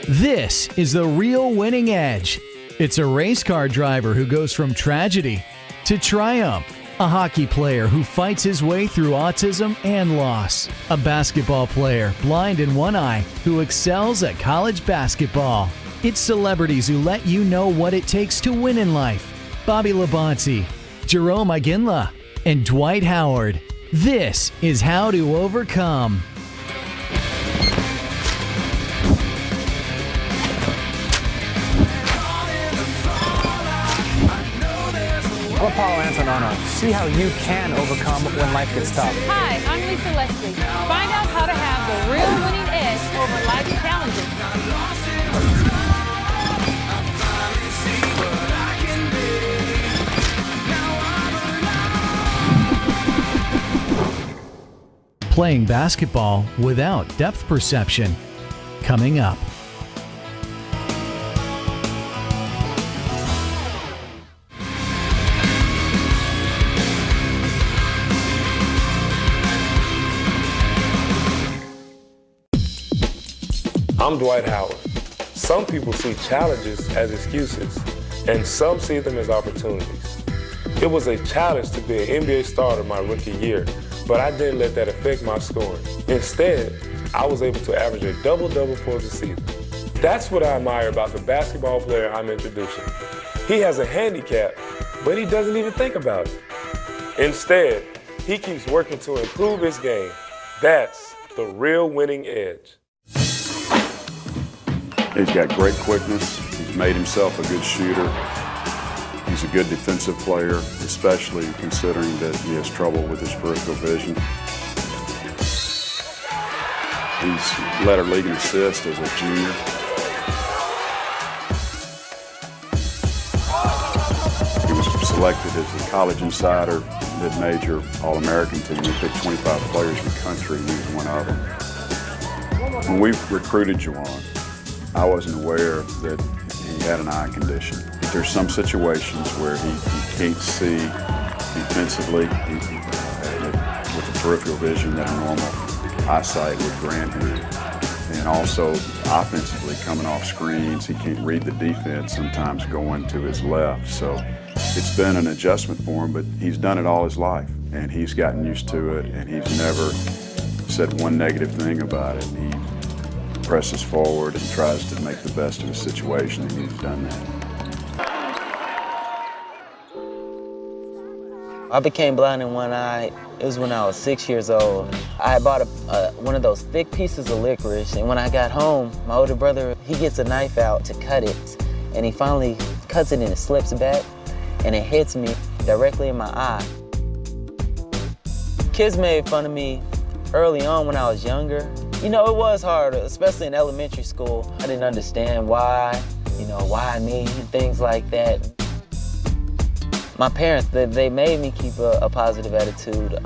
This is the real winning edge. It's a race car driver who goes from tragedy to triumph. A hockey player who fights his way through autism and loss. A basketball player, blind in one eye, who excels at college basketball. It's celebrities who let you know what it takes to win in life. Bobby Labonte, Jerome Iginla, and Dwight Howard. This is How to Overcome. I'm Paul Antonono. See how you can overcome when life gets tough. Hi, I'm Lisa Leslie. Find out how to have the real winning edge over life's challenges. Playing basketball without depth perception. Coming up. I'm Dwight Howard. Some people see challenges as excuses, and some see them as opportunities. It was a challenge to be an NBA starter my rookie year, but I didn't let that affect my scoring. Instead, I was able to average a double-double for the season. That's what I admire about the basketball player I'm introducing. He has a handicap, but he doesn't even think about it. Instead, he keeps working to improve his game. That's the real winning edge. He's got great quickness. He's made himself a good shooter. He's a good defensive player, especially considering that he has trouble with his peripheral vision. He's led our league in assists as a junior. He was selected as a college insider, mid-major All-American team. We picked 25 players in the country, and he was one of them. When we recruited Jejuan, I wasn't aware that he had an eye condition. There's some situations where he can't see defensively with the peripheral vision that a normal eyesight would grant him. And also offensively coming off screens, he can't read the defense sometimes going to his left. So it's been an adjustment for him, but he's done it all his life. And he's gotten used to it, and he's never said one negative thing about it. He presses forward and tries to make the best of a situation, and he's done that. I became blind in one eye. It was when I was 6 years old. I had bought one of those thick pieces of licorice, and when I got home, my older brother, he gets a knife out to cut it, and he finally cuts it and it slips back, and it hits me directly in my eye. Kids made fun of me early on when I was younger. You know, it was hard, especially in elementary school. I didn't understand why me, and things like that. My parents, they made me keep a positive attitude.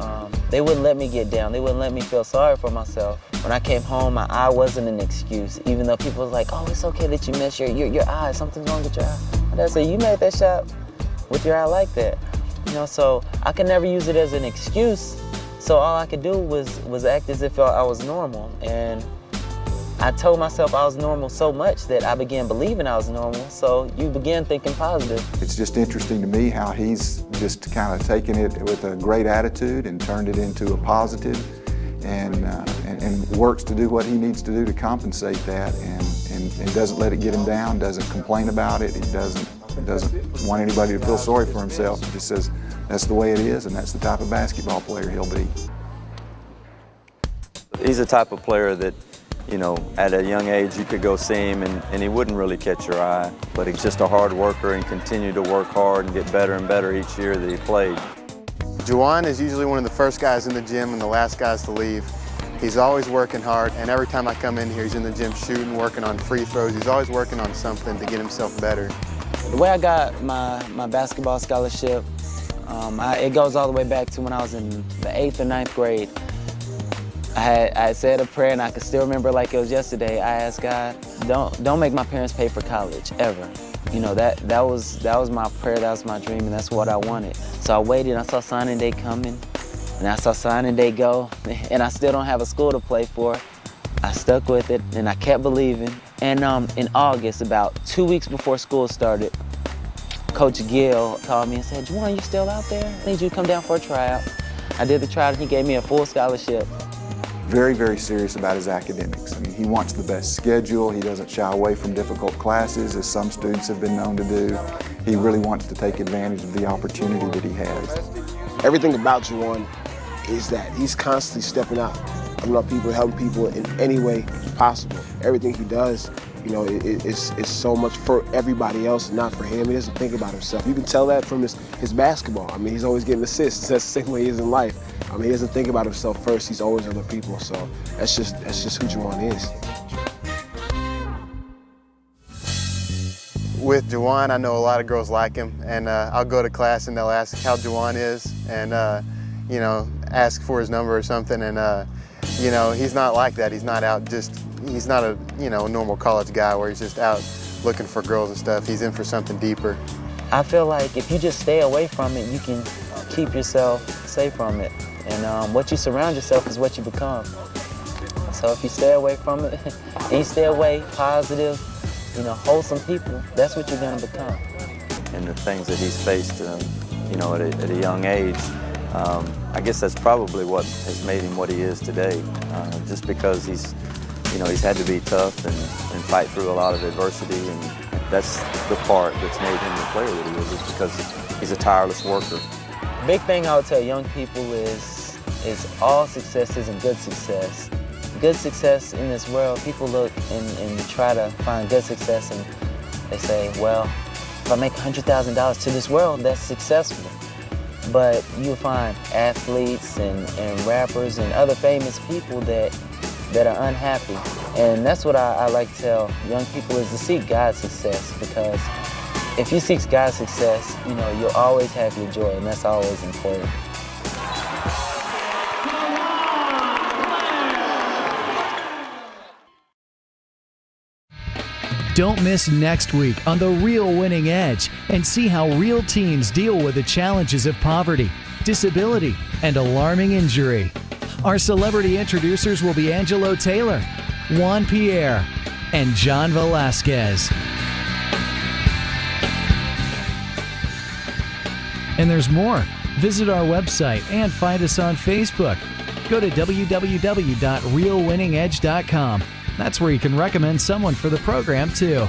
They wouldn't let me get down. They wouldn't let me feel sorry for myself. When I came home, my eye wasn't an excuse, even though people was like, oh, it's okay that you missed your eye, something's wrong with your eye. My dad said, you made that shot with your eye like that. You know, so I could never use it as an excuse. So all I could do was act as if I was normal. And I told myself I was normal so much that I began believing I was normal. So you begin thinking positive. It's just interesting to me how he's just kind of taken it with a great attitude and turned it into a positive, and works to do what he needs to do to compensate that, and doesn't let it get him down, doesn't complain about it. He doesn't want anybody to feel sorry for himself. He just says, that's the way it is, and that's the type of basketball player he'll be. He's the type of player that, you know, at a young age you could go see him and he wouldn't really catch your eye. But he's just a hard worker and continued to work hard and get better and better each year that he played. Jejuan is usually one of the first guys in the gym and the last guys to leave. He's always working hard, and every time I come in here, he's in the gym shooting, working on free throws. He's always working on something to get himself better. The way I got my basketball scholarship, it goes all the way back to when I was in the 8th or 9th grade. I had said a prayer, and I can still remember like it was yesterday. I asked God, don't make my parents pay for college, ever. You know, that was my prayer, that was my dream, and that's what I wanted. So I waited, I saw signing day coming, and I saw signing day go, and I still don't have a school to play for. I stuck with it, and I kept believing, And in August, about 2 weeks before school started, Coach Gill called me and said, "Jejuan, you still out there? I need you to come down for a tryout." I did the tryout and he gave me a full scholarship. Very, very serious about his academics. I mean, he wants the best schedule. He doesn't shy away from difficult classes, as some students have been known to do. He really wants to take advantage of the opportunity that he has. Everything about Jejuan is that he's constantly stepping out, helping out people, helping people in any way possible. Everything he does, you know, it's so much for everybody else and not for him. He doesn't think about himself. You can tell that from his basketball. I mean, he's always getting assists. That's the same way he is in life. I mean, he doesn't think about himself first. He's always other people. So that's just who Jejuan is. With Jejuan, I know a lot of girls like him, and I'll go to class and they'll ask how Jejuan is, and you know, ask for his number or something, and you know, he's not like that. He's not out he's not a, you know, normal college guy where he's just out looking for girls and stuff. He's in for something deeper. I feel like if you just stay away from it, you can keep yourself safe from it. And what you surround yourself is what you become. So if you stay away from it, and you stay away positive, you know, wholesome people, that's what you're gonna become. And the things that he's faced, you know, at a young age, I guess that's probably what has made him what he is today. Just because he's had to be tough and fight through a lot of adversity, and that's the part that's made him the player that he is because he's a tireless worker. Big thing I would tell young people is all success isn't good success. Good success in this world, people look and try to find good success and they say, well, if I make $100,000 to this world, that's successful. But you'll find athletes and rappers and other famous people that are unhappy. And that's what I like to tell young people is to seek God's success, because if you seek God's success, you know, you'll always have your joy, and that's always important. Don't miss next week on The Real Winning Edge and see how real teens deal with the challenges of poverty, disability, and alarming injury. Our celebrity introducers will be Angelo Taylor, Jejuan Plair, and John Velasquez. And there's more. Visit our website and find us on Facebook. Go to www.realwinningedge.com. That's where you can recommend someone for the program, too.